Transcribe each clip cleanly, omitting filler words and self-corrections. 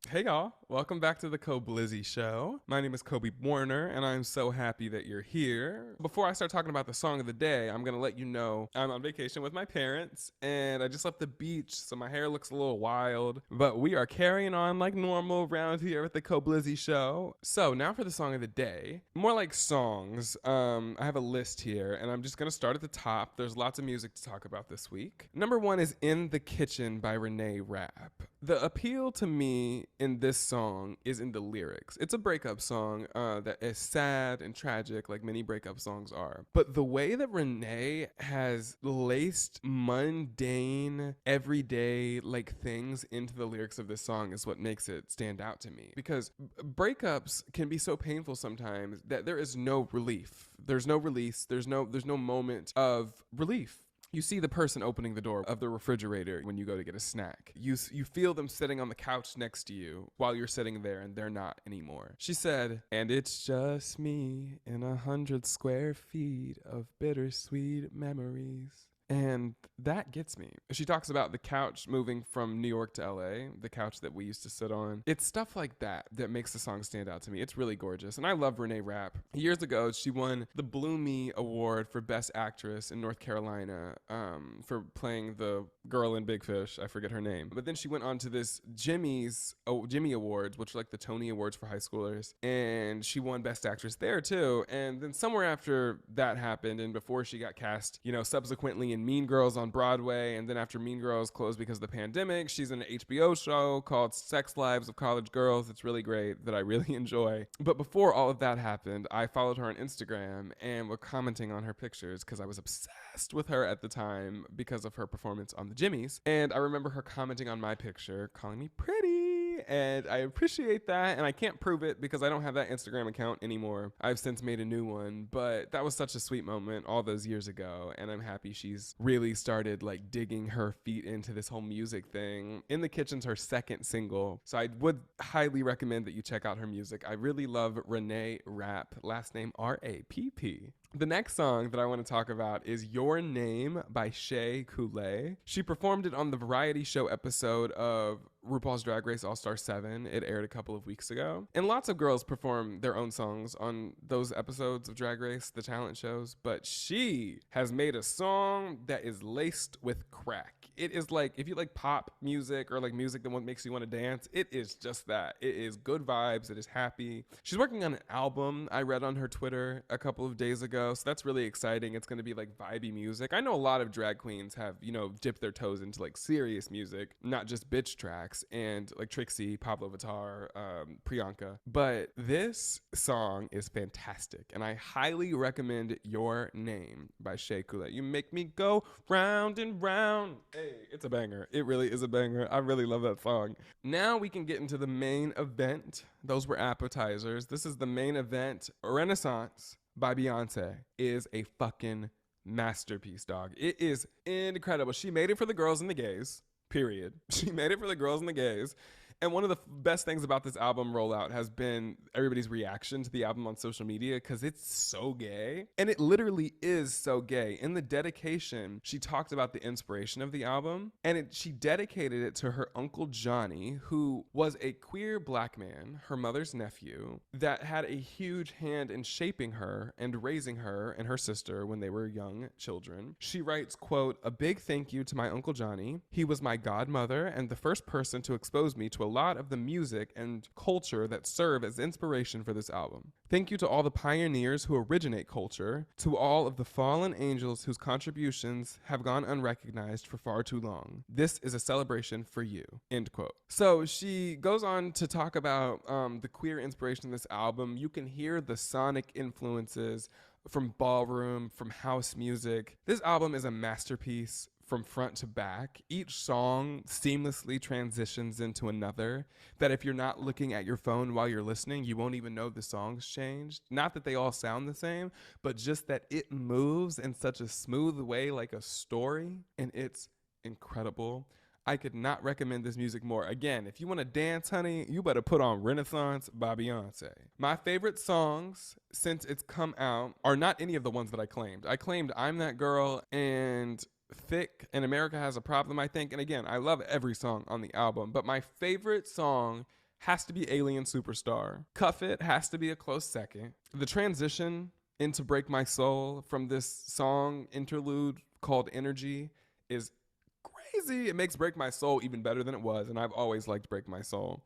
Hey y'all, welcome back to the KOBLIZZY show. My name is Kobe Warner and I'm so happy that you're here. Before I start talking about the song of the day, I'm gonna let you know I'm on vacation with my parents and I just left the beach, so my hair looks a little wild, but we are carrying on like normal around here at the KOBLIZZY show. So now for the song of the day, more like songs. I have a list here and I'm just gonna start at the top. There's lots of music to talk about this week. Number one is In the Kitchen by Renee Rapp. The appeal to me in this song is in the lyrics. It's a breakup song that is sad and tragic, like many breakup songs are. But the way that Renee has laced mundane, everyday like things into the lyrics of this song is what makes it stand out to me. Because breakups can be so painful sometimes that there is no relief. There's no release. There's no moment of relief. You see the person opening the door of the refrigerator when you go to get a snack. You feel them sitting on the couch next to you while you're sitting there and they're not anymore. She said, and it's just me in 100 square feet of bittersweet memories. And that gets me. She talks about the couch moving from New York to LA, the couch that we used to sit on. It's stuff like that that makes the song stand out to me. It's really gorgeous. And I love Renee Rapp. Years ago, she won the Bloomy Award for Best Actress in North Carolina for playing the girl in Big Fish. I forget her name. But then she went on to this Jimmy Awards, which are like the Tony Awards for high schoolers. And she won Best Actress there too. And then somewhere after that happened and before she got cast, subsequently in Mean Girls on Broadway, and then after Mean Girls closed because of the pandemic, she's in an HBO show called Sex Lives of College Girls. It's really great, that I really enjoy. But before all of that happened, I followed her on Instagram and was commenting on her pictures because I was obsessed with her at the time because of her performance on the Jimmys. And I remember her commenting on my picture, calling me pretty. And I appreciate that, and I can't prove it because I don't have that Instagram account anymore. I've since made a new one, but that was such a sweet moment all those years ago, and I'm happy she's really started like digging her feet into this whole music thing. In the Kitchen's her second single, so I would highly recommend that you check out her music. I really love Renee Rapp, last name R-A-P-P. The next song that I want to talk about is Your Name by Shea Coulee. She performed it on the variety show episode of RuPaul's Drag Race All-Star 7. It aired a couple of weeks ago. And lots of girls perform their own songs on those episodes of Drag Race, the talent shows. But she has made a song that is laced with crack. It is like, if you like pop music or like music that makes you want to dance, it is just that. It is good vibes. It is happy. She's working on an album, I read on her Twitter a couple of days ago. So that's really exciting. It's going to be like vibey music. I know a lot of drag queens have, dipped their toes into like serious music, not just bitch tracks, and like Trixie, Pablo Vittar, Priyanka. But this song is fantastic, and I highly recommend Your Name by Shea Coulee. You make me go round and round. Hey, it's a banger. It really is a banger. I really love that song. Now we can get into the main event. Those were appetizers. This is the main event. Renaissance by Beyonce is a fucking masterpiece, dog. It is incredible. She made it for the girls and the gays, period. She made it for the girls and the gays. And one of the best things about this album rollout has been everybody's reaction to the album on social media, because it's so gay. And it literally is so gay. In the dedication, she talked about the inspiration of the album, and she dedicated it to her uncle Johnny, who was a queer black man, her mother's nephew, that had a huge hand in shaping her and raising her and her sister when they were young children. She writes, quote, "A big thank you to my uncle Johnny. He was my godmother and the first person to expose me to a lot of the music and culture that serve as inspiration for this album. Thank you to all the pioneers who originate culture, to all of the fallen angels whose contributions have gone unrecognized for far too long. This is a celebration for you," end quote. So she goes on to talk about the queer inspiration in this album. You can hear the sonic influences from ballroom, from house music. This album is a masterpiece from front to back. Each song seamlessly transitions into another, that if you're not looking at your phone while you're listening, you won't even know the song's changed. Not that they all sound the same, but just that it moves in such a smooth way, like a story, and it's incredible. I could not recommend this music more. Again, if you want to dance, honey, you better put on Renaissance by Beyonce. My favorite songs since it's come out are not any of the ones that I claimed. I claimed I'm That Girl and Thick and America Has a Problem, I think. And again, I love every song on the album, but my favorite song has to be Alien Superstar. Cuff It has to be a close second. The transition into Break My Soul from this song interlude called Energy is crazy. It makes Break My Soul even better than it was, and I've always liked Break My Soul.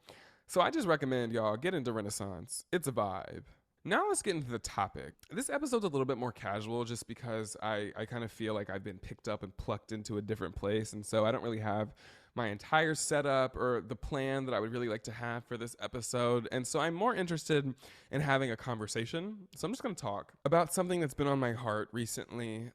So I just recommend y'all get into Renaissance. It's a vibe. Now let's get into the topic. This episode's a little bit more casual just because I kind of feel like I've been picked up and plucked into a different place. And so I don't really have my entire setup or the plan that I would really like to have for this episode. And so I'm more interested in having a conversation. So I'm just going to talk about something that's been on my heart recently.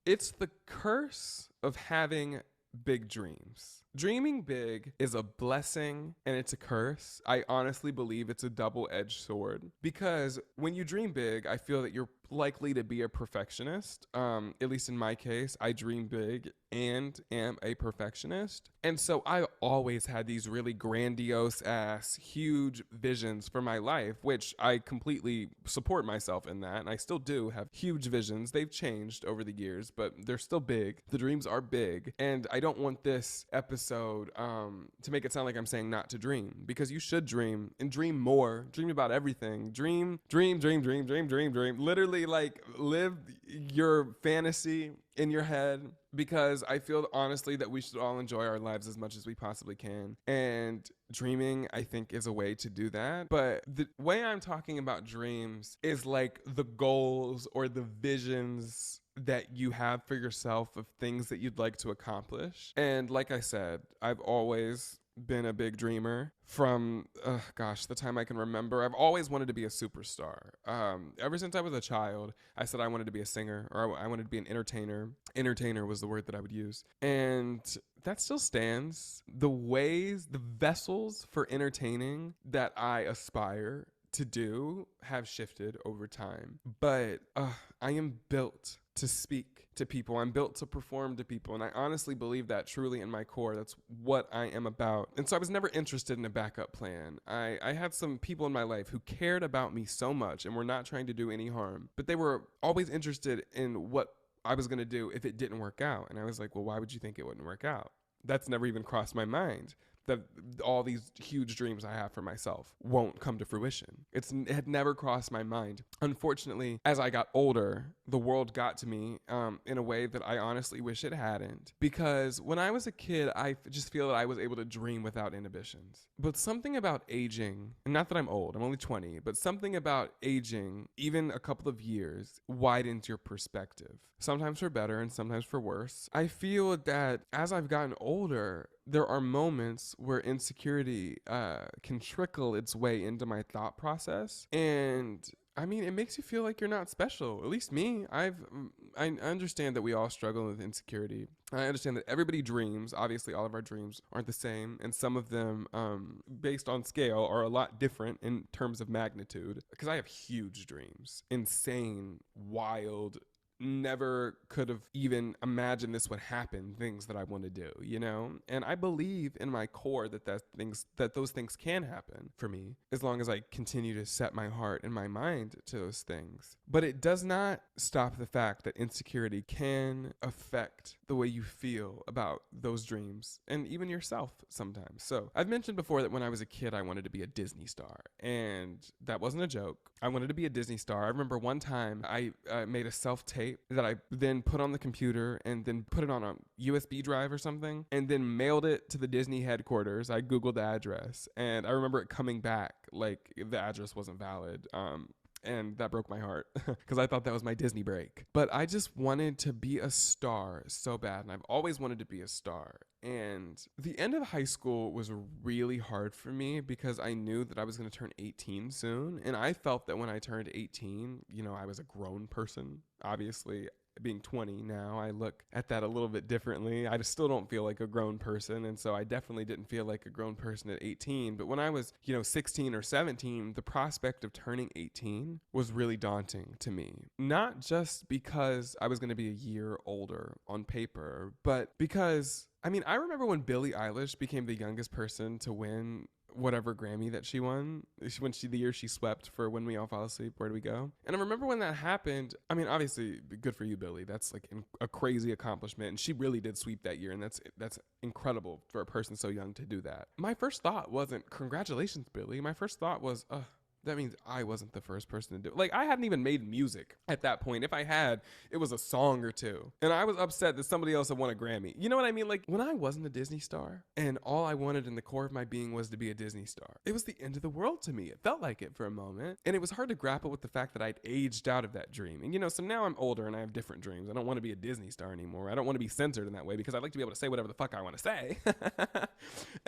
It's the curse of having big dreams. Dreaming big is a blessing and it's a curse. I honestly believe it's a double-edged sword because when you dream big, I feel that you're likely to be a perfectionist. At least in my case, I dream big and am a perfectionist. And so I always had these really grandiose ass, huge visions for my life, which I completely support myself in that. And I still do have huge visions. They've changed over the years, but they're still big. The dreams are big. And I don't want this episode to make it sound like I'm saying not to dream, because you should dream and dream more. Dream about everything. Dream. Literally, like, live your fantasy in your head, because I feel honestly that we should all enjoy our lives as much as we possibly can. And dreaming, I think, is a way to do that. But the way I'm talking about dreams is like the goals or the visions that you have for yourself of things that you'd like to accomplish. And like I said, I've always been a big dreamer from the time I can remember. I've always wanted to be a superstar. Ever since I was a child, I said I wanted to be a singer, or I wanted to be an entertainer. Entertainer was the word that I would use. And that still stands. The vessels for entertaining that I aspire to do have shifted over time. But I am built to speak to people. I'm built to perform to people. And I honestly believe that truly in my core. That's what I am about. And so I was never interested in a backup plan. I had some people in my life who cared about me so much and were not trying to do any harm, but they were always interested in what I was going to do if it didn't work out. And I was like, well, why would you think it wouldn't work out? That's never even crossed my mind, that all these huge dreams I have for myself won't come to fruition. It had never crossed my mind. Unfortunately, as I got older, the world got to me in a way that I honestly wish it hadn't. Because when I was a kid, I just feel that I was able to dream without inhibitions. But something about aging, and not that I'm old, I'm only 20, but something about aging, even a couple of years, widens your perspective. Sometimes for better and sometimes for worse. I feel that as I've gotten older, there are moments where insecurity can trickle its way into my thought process. And I mean, it makes you feel like you're not special. At least me. I understand that we all struggle with insecurity. I understand that everybody dreams. Obviously, all of our dreams aren't the same. And some of them, based on scale, are a lot different in terms of magnitude. Because I have huge dreams. Insane, wild, never could have even imagined this would happen, things that I want to do, you know? And I believe in my core that those things can happen for me as long as I continue to set my heart and my mind to those things. But it does not stop the fact that insecurity can affect the way you feel about those dreams and even yourself sometimes. So I've mentioned before that when I was a kid, I wanted to be a Disney star, and that wasn't a joke. I wanted to be a Disney star. I remember one time I made a self-tape that I then put on the computer and then put it on a USB drive or something and then mailed it to the Disney headquarters. I Googled the address and I remember it coming back like the address wasn't valid. And that broke my heart because I thought that was my Disney break. But I just wanted to be a star so bad. And I've always wanted to be a star. And the end of high school was really hard for me because I knew that I was going to turn 18 soon. And I felt that when I turned 18, you know, I was a grown person. Obviously, being 20 now, I look at that a little bit differently. I just still don't feel like a grown person. And so I definitely didn't feel like a grown person at 18. But when I was, 16 or 17, the prospect of turning 18 was really daunting to me. Not just because I was going to be a year older on paper, but because I remember when Billie Eilish became the youngest person to win whatever Grammy that she won. The year she swept for When We All Fall Asleep, Where Do We Go? And I remember when that happened, I mean, obviously, good for you, Billie. That's like a crazy accomplishment. And she really did sweep that year. And that's incredible for a person so young to do that. My first thought wasn't, congratulations, Billie. My first thought was, that means I wasn't the first person to do it. Like, I hadn't even made music at that point. If I had, it was a song or two. And I was upset that somebody else had won a Grammy. You know what I mean? Like, when I wasn't a Disney star and all I wanted in the core of my being was to be a Disney star, it was the end of the world to me. It felt like it for a moment. And it was hard to grapple with the fact that I'd aged out of that dream. And, you know, so now I'm older and I have different dreams. I don't want to be a Disney star anymore. I don't want to be censored in that way because I'd like to be able to say whatever the fuck I want to say.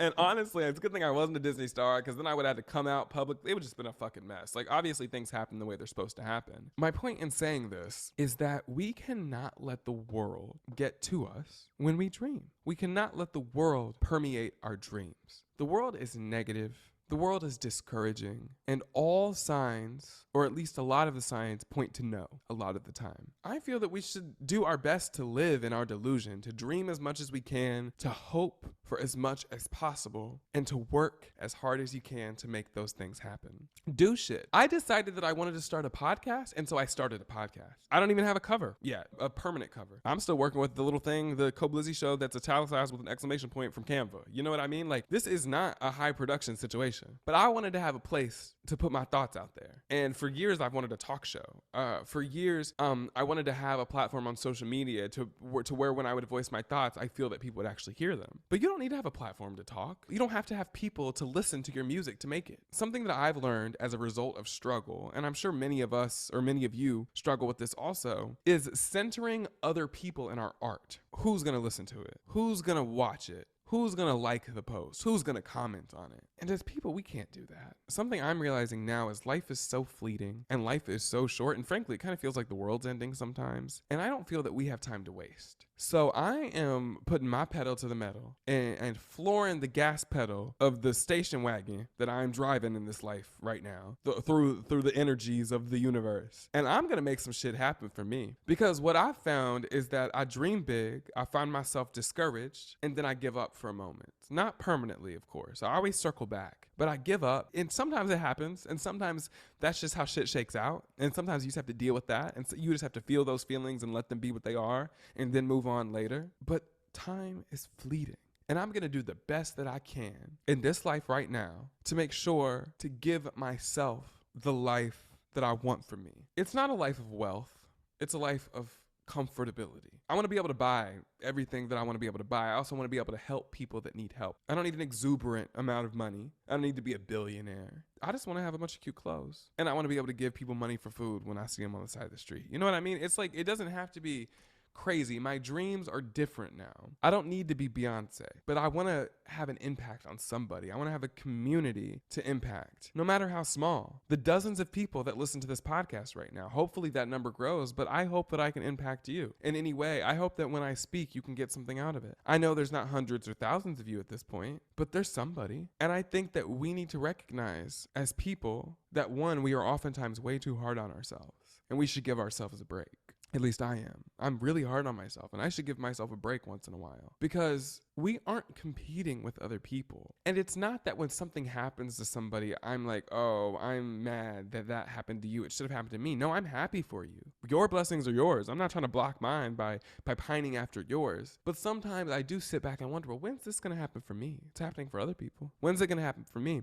And honestly, it's a good thing I wasn't a Disney star because then I would have to come out public. It would just been a fucking mess. Like, obviously things happen the way they're supposed to happen. My point in saying this is that we cannot let the world get to us when we dream. We cannot let the world permeate our dreams. The world is negative. The world is discouraging, and all signs, or at least a lot of the signs, point to no a lot of the time. I feel that we should do our best to live in our delusion, to dream as much as we can, to hope for as much as possible, and to work as hard as you can to make those things happen. Do shit. I decided that I wanted to start a podcast, and so I started a podcast. I don't even have a cover yet, a permanent cover. I'm still working with the little thing, the KOBLIZZY show that's italicized with an exclamation point from Canva. You know what I mean? Like, this is not a high production situation. But I wanted to have a place to put my thoughts out there. And for years, I've wanted a talk show. For years, I wanted to have a platform on social media to where when I would voice my thoughts, I feel that people would actually hear them. But you don't need to have a platform to talk. You don't have to have people to listen to your music to make it. Something that I've learned as a result of struggle, and I'm sure many of us or many of you struggle with this also, is centering other people in our art. Who's going to listen to it? Who's going to watch it? Who's going to like the post? Who's going to comment on it? And as people, we can't do that. Something I'm realizing now is life is so fleeting and life is so short. And frankly, it kind of feels like the world's ending sometimes. And I don't feel that we have time to waste. So I am putting my pedal to the metal and flooring the gas pedal of the station wagon that I'm driving in this life right now through the energies of the universe. And I'm going to make some shit happen for me. Because what I found is that I dream big, I find myself discouraged, and then I give up for a moment. Not permanently, of course. I always circle back, but I give up. And sometimes it happens, and sometimes that's just how shit shakes out. And sometimes you just have to deal with that. And so you just have to feel those feelings and let them be what they are and then move on later. But time is fleeting. And I'm going to do the best that I can in this life right now to make sure to give myself the life that I want for me. It's not a life of wealth. It's a life of comfortability. I want to be able to buy everything that I want to be able to buy. I also want to be able to help people that need help. I don't need an exuberant amount of money. I don't need to be a billionaire. I just want to have a bunch of cute clothes. And I want to be able to give people money for food when I see them on the side of the street. You know what I mean? It's like, it doesn't have to be crazy. My dreams are different now. I don't need to be Beyonce, but I want to have an impact on somebody. I want to have a community to impact, no matter how small. The dozens of people that listen to this podcast right now, hopefully that number grows, but I hope that I can impact you in any way. I hope that when I speak, you can get something out of it. I know there's not hundreds or thousands of you at this point, but there's somebody. And I think that we need to recognize as people that, one, we are oftentimes way too hard on ourselves, and we should give ourselves a break. At least I am. I'm really hard on myself, and I should give myself a break once in a while because we aren't competing with other people. And it's not that when something happens to somebody, I'm like, oh, I'm mad that that happened to you. It should have happened to me. No, I'm happy for you. Your blessings are yours. I'm not trying to block mine by pining after yours. But sometimes I do sit back and wonder, well, when's this going to happen for me? It's happening for other people. When's it going to happen for me?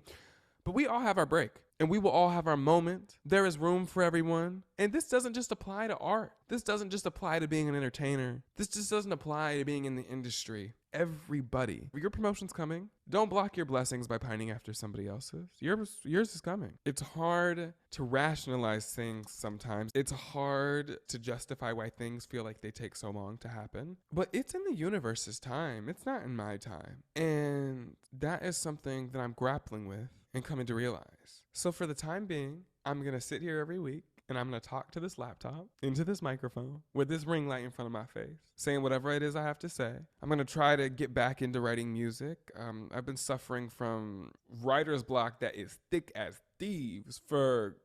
But we all have our break, and we will all have our moment. There is room for everyone. And this doesn't just apply to art. This doesn't just apply to being an entertainer. This just doesn't apply to being in the industry. Everybody. Your promotion's coming. Don't block your blessings by pining after somebody else's. Yours is coming. It's hard to rationalize things sometimes. It's hard to justify why things feel like they take so long to happen. But it's in the universe's time. It's not in my time. And that is something that I'm grappling with and coming to realize. So for the time being, I'm going to sit here every week and I'm going to talk to this laptop, into this microphone, with this ring light in front of my face, saying whatever it is I have to say. I'm going to try to get back into writing music. I've been suffering from writer's block that is thick as thieves for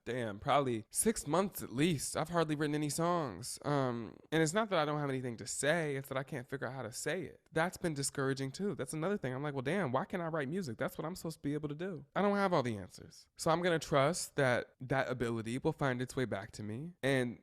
damn, probably 6 months at least. I've hardly written any songs. And it's not that I don't have anything to say, it's that I can't figure out how to say it. That's been discouraging too. That's another thing. I'm like, well, damn, why can't I write music? That's what I'm supposed to be able to do. I don't have all the answers. So I'm going to trust that that ability will find its way back to me. And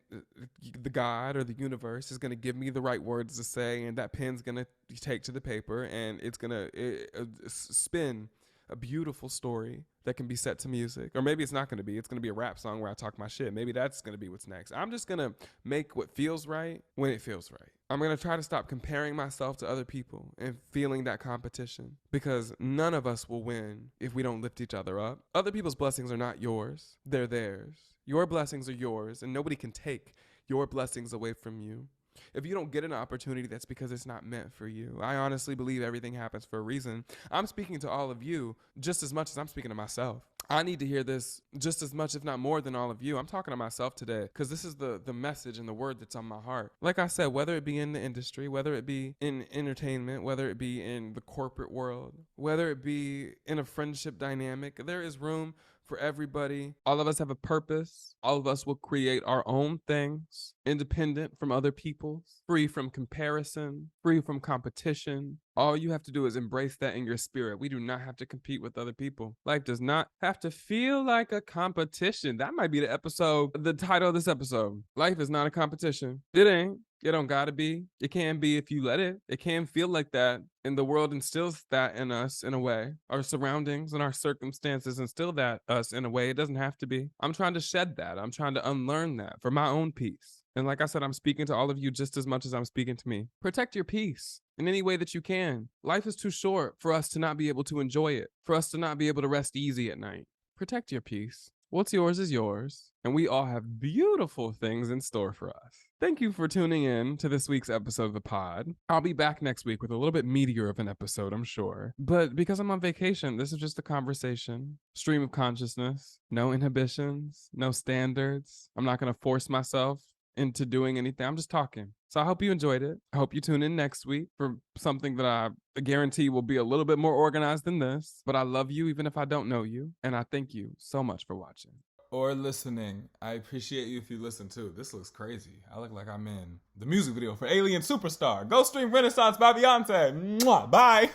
the God or the universe is going to give me the right words to say. And that pen's going to take to the paper and it's going to spin a beautiful story that can be set to music. Or maybe it's not going to be. It's going to be a rap song where I talk my shit. Maybe that's going to be what's next. I'm just going to make what feels right when it feels right. I'm going to try to stop comparing myself to other people and feeling that competition, because none of us will win if we don't lift each other up. Other people's blessings are not yours. They're theirs. Your blessings are yours, and nobody can take your blessings away from you. If you don't get an opportunity, that's because it's not meant for you. I honestly believe everything happens for a reason. I'm speaking to all of you just as much as I'm speaking to myself. I need to hear this just as much, if not more than all of you. I'm talking to myself today because this is the message and the word that's on my heart. Like I said, whether it be in the industry, whether it be in entertainment, whether it be in the corporate world, whether it be in a friendship dynamic, there is room for everybody. All of us have a purpose. All of us will create our own things, independent from other people's, free from comparison, free from competition. All you have to do is embrace that in your spirit. We do not have to compete with other people. Life does not have to feel like a competition. That might be the title of this episode. Life is not a competition. It ain't. It don't gotta be. It can be if you let it. It can feel like that. And the world instills that in us in a way. Our surroundings and our circumstances instill that us in a way. It doesn't have to be. I'm trying to shed that. I'm trying to unlearn that for my own peace. And like I said, I'm speaking to all of you just as much as I'm speaking to me. Protect your peace in any way that you can. Life is too short for us to not be able to enjoy it, for us to not be able to rest easy at night. Protect your peace. What's yours is yours. And we all have beautiful things in store for us. Thank you for tuning in to this week's episode of the pod. I'll be back next week with a little bit meatier of an episode, I'm sure. But because I'm on vacation, this is just a conversation, stream of consciousness, no inhibitions, no standards. I'm not going to force myself into doing anything. I'm just talking. So I hope you enjoyed it. I hope you tune in next week for something that I guarantee will be a little bit more organized than this. But I love you even if I don't know you. And I thank you so much for watching. Or listening. I appreciate you if you listen too. This looks crazy. I look like I'm in the music video for Alien Superstar. Go stream Renaissance by Beyonce. Mwah. Bye.